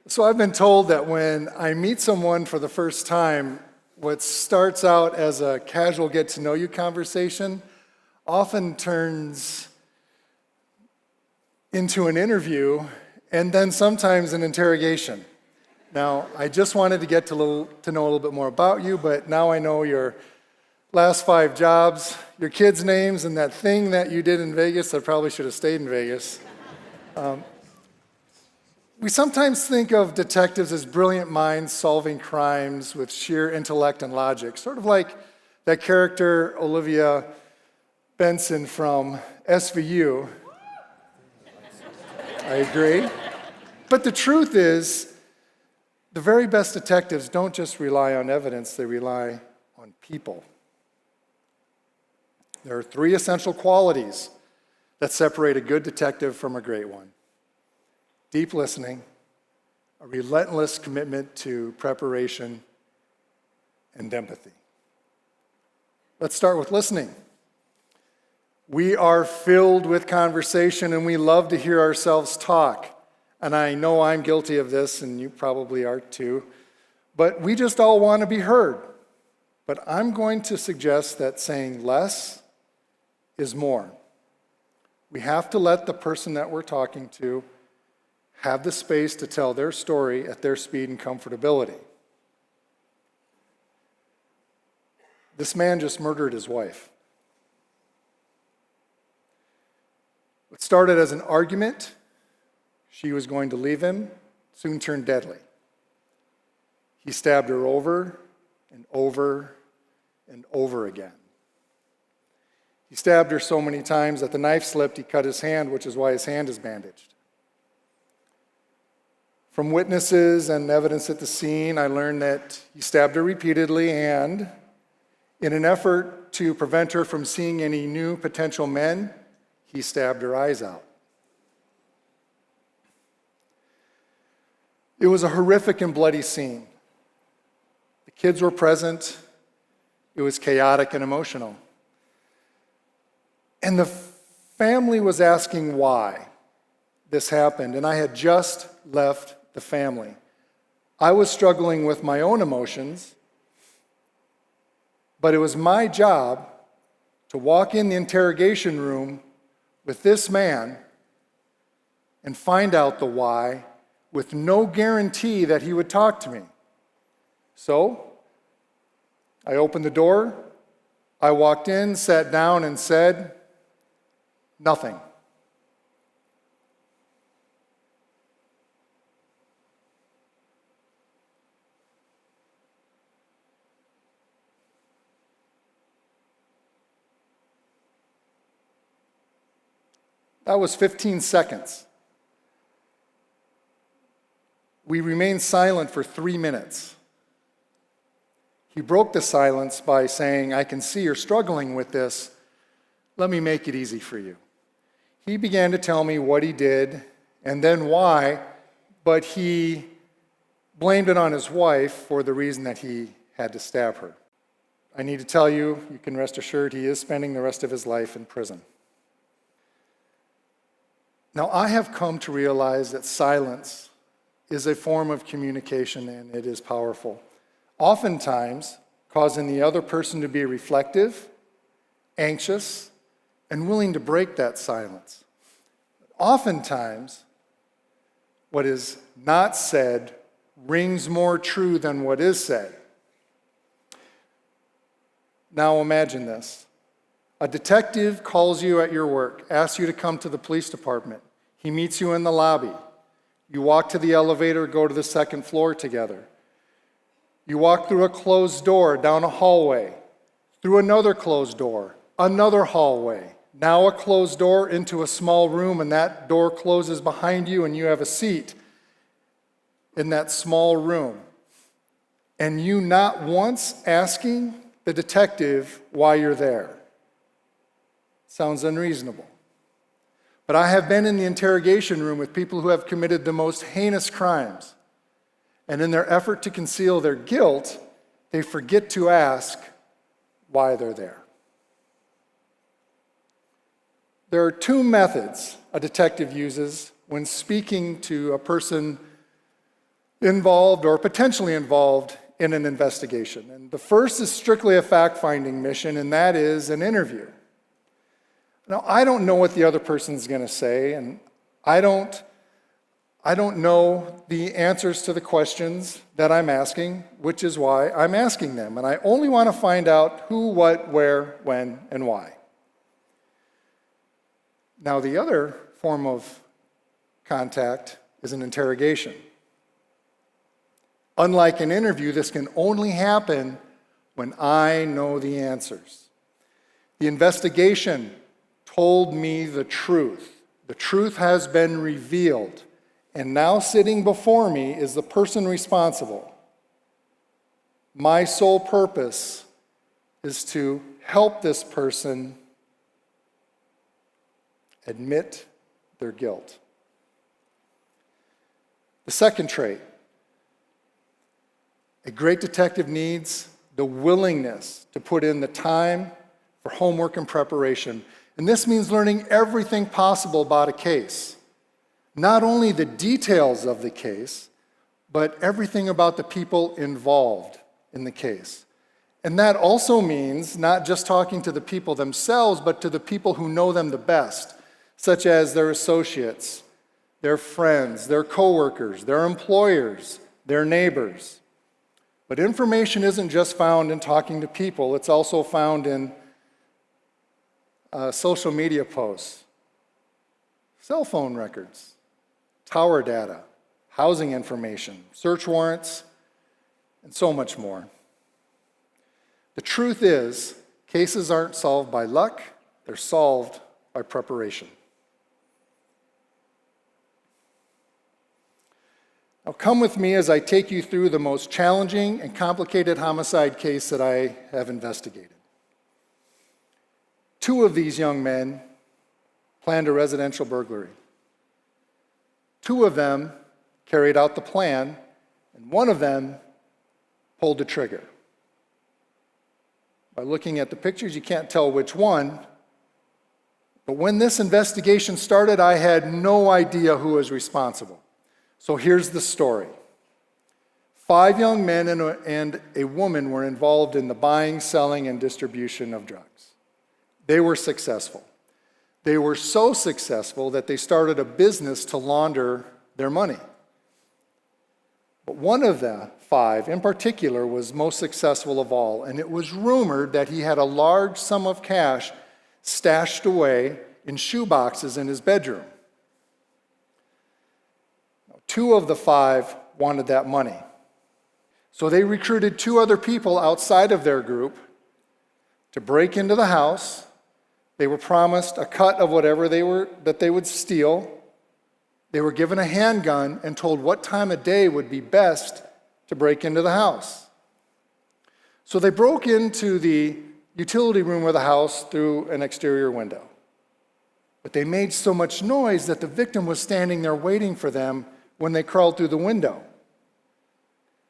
So I've been told that when I meet someone for the first time, what starts out as a casual get-to-know-you conversation often turns into an interview and then sometimes an interrogation. Now, I just wanted to get to know a little bit more about you, but now I know your last 5 jobs, your kids' names, and that thing that you did in Vegas that probably should have stayed in Vegas. We sometimes think of detectives as brilliant minds solving crimes with sheer intellect and logic, sort of like that character Olivia Benson from SVU. I agree. But the truth is, the very best detectives don't just rely on evidence, they rely on people. There are 3 essential qualities that separate a good detective from a great one: deep listening, a relentless commitment to preparation, and empathy. Let's start with listening. We are filled with conversation and we love to hear ourselves talk. And I know I'm guilty of this, and you probably are too, but we just all want to be heard. But I'm going to suggest that saying less is more. We have to let the person that we're talking to have the space to tell their story at their speed and comfortability. This man just murdered his wife. What started as an argument, she was going to leave him, soon turned deadly. He stabbed her over and over and over again. He stabbed her so many times that the knife slipped, he cut his hand, which is why his hand is bandaged. From witnesses and evidence at the scene, I learned that he stabbed her repeatedly, and in an effort to prevent her from seeing any new potential men, he stabbed her eyes out. It was a horrific and bloody scene. The kids were present. It was chaotic and emotional. And the family was asking why this happened, and I had just left the family. I was struggling with my own emotions, but it was my job to walk in the interrogation room with this man and find out the why with no guarantee that he would talk to me. So, I opened the door, I walked in, sat down, and said, nothing. That was 15 seconds. We remained silent for 3 minutes. He broke the silence by saying, I can see you're struggling with this. Let me make it easy for you. He began to tell me what he did and then why, but he blamed it on his wife for the reason that he had to stab her. I need to tell you, you can rest assured he is spending the rest of his life in prison. Now, I have come to realize that silence is a form of communication, and it is powerful, oftentimes causing the other person to be reflective, anxious, and willing to break that silence. Oftentimes, what is not said rings more true than what is said. Now imagine this. A detective calls you at your work, asks you to come to the police department. He meets you in the lobby. You walk to the elevator, go to the 2nd floor together. You walk through a closed door, down a hallway, through another closed door, another hallway, now a closed door into a small room, and that door closes behind you and you have a seat in that small room. And you not once asking the detective why you're there. Sounds unreasonable. But I have been in the interrogation room with people who have committed the most heinous crimes. And in their effort to conceal their guilt, they forget to ask why they're there. There are 2 methods a detective uses when speaking to a person involved or potentially involved in an investigation. And the first is strictly a fact-finding mission, and that is an interview. Now, I don't know what the other person's going to say, and I don't know the answers to the questions that I'm asking, which is why I'm asking them. And I only want to find out who, what, where, when, and why. Now, the other form of contact is an interrogation. Unlike an interview, this can only happen when I know the answers. The investigation told me the truth. The truth has been revealed. And now sitting before me is the person responsible. My sole purpose is to help this person admit their guilt. The second trait, a great detective needs the willingness to put in the time for homework and preparation. And this means learning everything possible about a case. Not only the details of the case, but everything about the people involved in the case. And that also means not just talking to the people themselves, but to the people who know them the best, such as their associates, their friends, their coworkers, their employers, their neighbors. But information isn't just found in talking to people, it's also found in social media posts, cell phone records, tower data, housing information, search warrants, and so much more. The truth is, cases aren't solved by luck, they're solved by preparation. Now come with me as I take you through the most challenging and complicated homicide case that I have investigated. Two of these young men planned a residential burglary. Two of them carried out the plan, and one of them pulled the trigger. By looking at the pictures, you can't tell which one, but when this investigation started, I had no idea who was responsible. So here's the story. 5 young men and a woman were involved in the buying, selling, and distribution of drugs. They were successful. They were so successful that they started a business to launder their money. But one of the 5 in particular was most successful of all, and it was rumored that he had a large sum of cash stashed away in shoeboxes in his bedroom. 2 of the 5 wanted that money. So they recruited 2 other people outside of their group to break into the house. They were promised a cut of whatever that they would steal. They were given a handgun and told what time of day would be best to break into the house. So they broke into the utility room of the house through an exterior window. But they made so much noise that the victim was standing there waiting for them when they crawled through the window.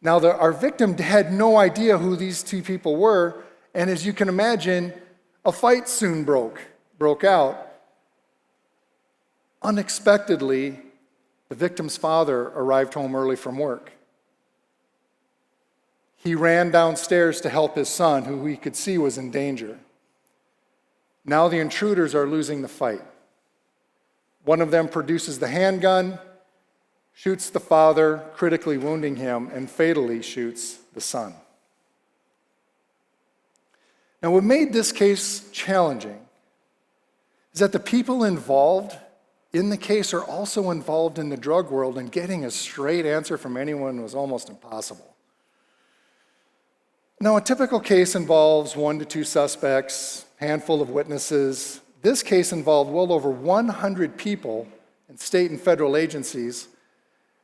Now, our victim had no idea who these 2 people were, and as you can imagine, a fight soon broke out. Unexpectedly, the victim's father arrived home early from work. He ran downstairs to help his son, who he could see was in danger. Now the intruders are losing the fight. One of them produces the handgun, shoots the father, critically wounding him, and fatally shoots the son. Now, what made this case challenging is that the people involved in the case are also involved in the drug world, and getting a straight answer from anyone was almost impossible. Now, a typical case involves 1 to 2 suspects, handful of witnesses. This case involved well over 100 people in state and federal agencies,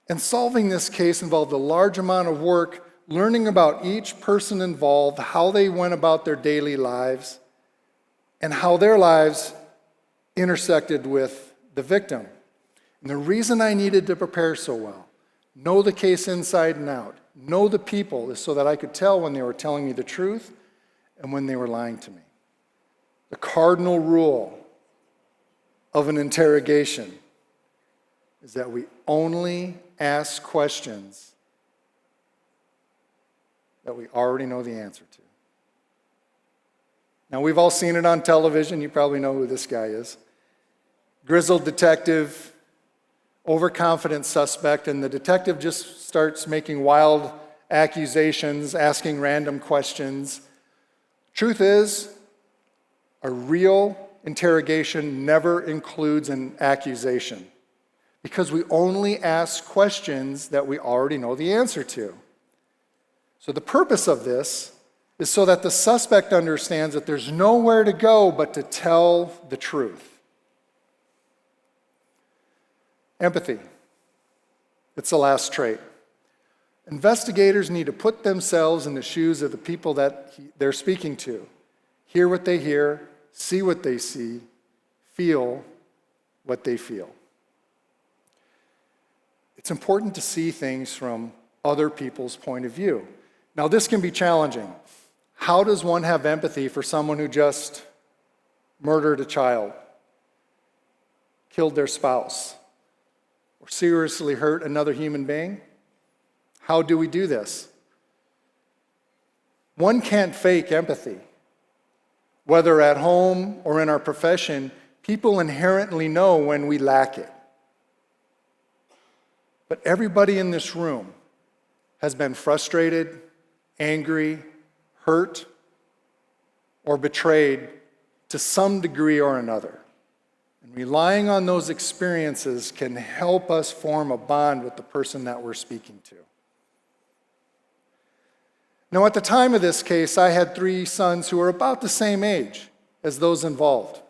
and solving this case involved a large amount of work learning about each person involved, how they went about their daily lives, and how their lives intersected with the victim. And the reason I needed to prepare so well, know the case inside and out, know the people, is so that I could tell when they were telling me the truth and when they were lying to me. The cardinal rule of an interrogation is that we only ask questions that we already know the answer to. Now, we've all seen it on television. You probably know who this guy is. Grizzled detective, overconfident suspect, and the detective just starts making wild accusations, asking random questions. Truth is, a real interrogation never includes an accusation because we only ask questions that we already know the answer to. So the purpose of this is so that the suspect understands that there's nowhere to go but to tell the truth. Empathy. It's the last trait. Investigators need to put themselves in the shoes of the people that they're speaking to. Hear what they hear, see what they see, feel what they feel. It's important to see things from other people's point of view. Now, this can be challenging. How does one have empathy for someone who just murdered a child, killed their spouse, or seriously hurt another human being? How do we do this? One can't fake empathy. Whether at home or in our profession, people inherently know when we lack it. But everybody in this room has been frustrated, angry, hurt, or betrayed to some degree or another. And relying on those experiences can help us form a bond with the person that we're speaking to. Now, at the time of this case, I had 3 sons who were about the same age as those involved.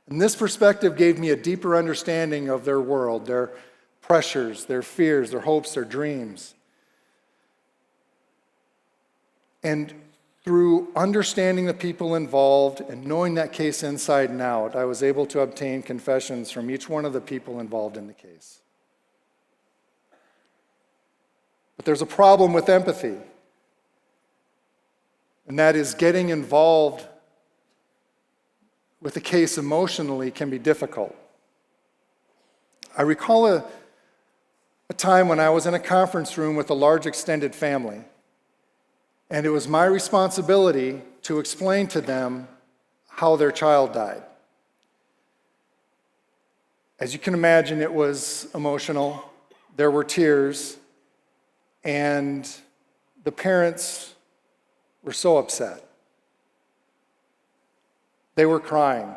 And this perspective gave me a deeper understanding of their world, their pressures, their fears, their hopes, their dreams. And through understanding the people involved and knowing that case inside and out, I was able to obtain confessions from each one of the people involved in the case. But there's a problem with empathy. And that is getting involved with a case emotionally can be difficult. I recall a time when I was in a conference room with a large extended family, and it was my responsibility to explain to them how their child died. As you can imagine, it was emotional. There were tears, and the parents were so upset. They were crying.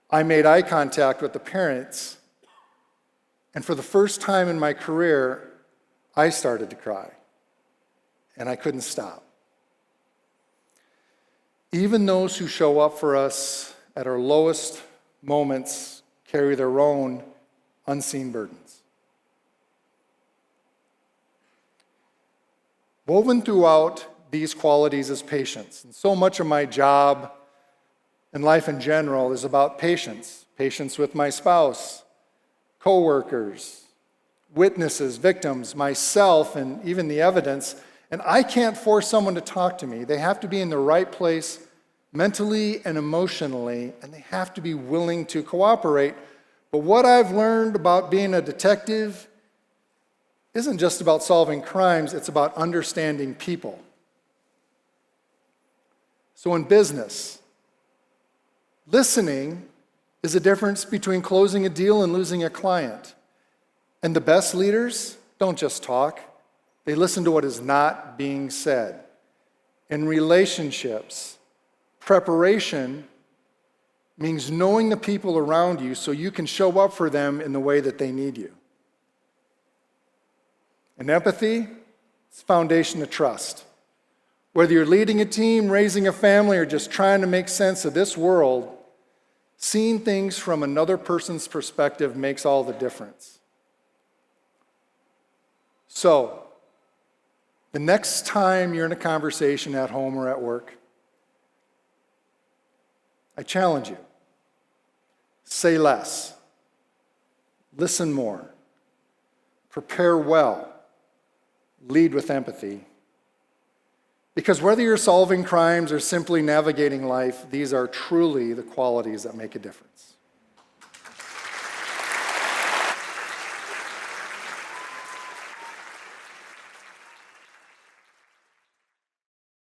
I made eye contact with the parents, and for the first time in my career, I started to cry, and I couldn't stop. Even those who show up for us at our lowest moments carry their own unseen burdens. Woven throughout these qualities is patience. And so much of my job and life in general is about patience. Patience with my spouse, coworkers, witnesses, victims, myself, and even the evidence. And I can't force someone to talk to me. They have to be in the right place mentally and emotionally, and they have to be willing to cooperate. But what I've learned about being a detective isn't just about solving crimes, it's about understanding people. So in business, listening is the difference between closing a deal and losing a client. And the best leaders don't just talk, they listen to what is not being said. In relationships, preparation means knowing the people around you so you can show up for them in the way that they need you. And empathy is the foundation of trust. Whether you're leading a team, raising a family, or just trying to make sense of this world, seeing things from another person's perspective makes all the difference. So, the next time you're in a conversation at home or at work, I challenge you. Say less. Listen more. Prepare well. Lead with empathy. Because whether you're solving crimes or simply navigating life, these are truly the qualities that make a difference.